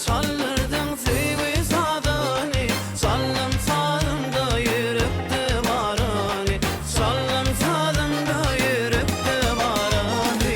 Çaldırdın sivri sadani, sallam sağımda yürüktü varani, sallam sağımda yürüktü varani.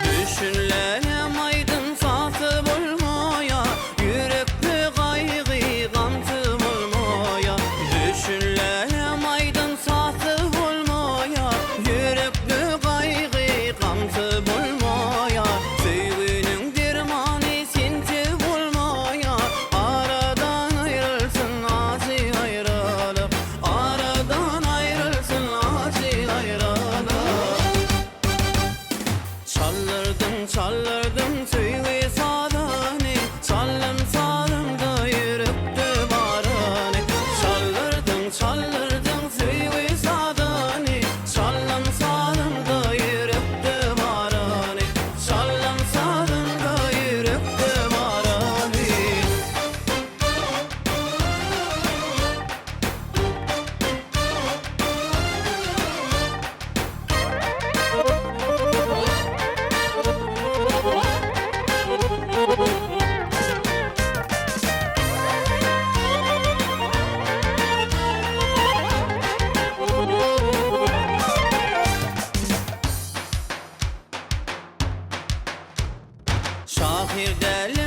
Düşünlerim aydın satıp olmaya, yürekli kaygı kantım olmaya. Düşünlerim aydın satıp olmaya, yürekli kaygı kantım olmaya. Sevginin dermanı sintip olmaya, aradan ayrılsın acı ayrılık, aradan ayrılsın acı ayrılık. Çaldırdım tüyü sadani, sallam sağımda yürüktü varani. Çaldırdım tüyü sadani, sallam sağımda yürüktü varani, sallam sağımda yürüktü varani. Şahir deli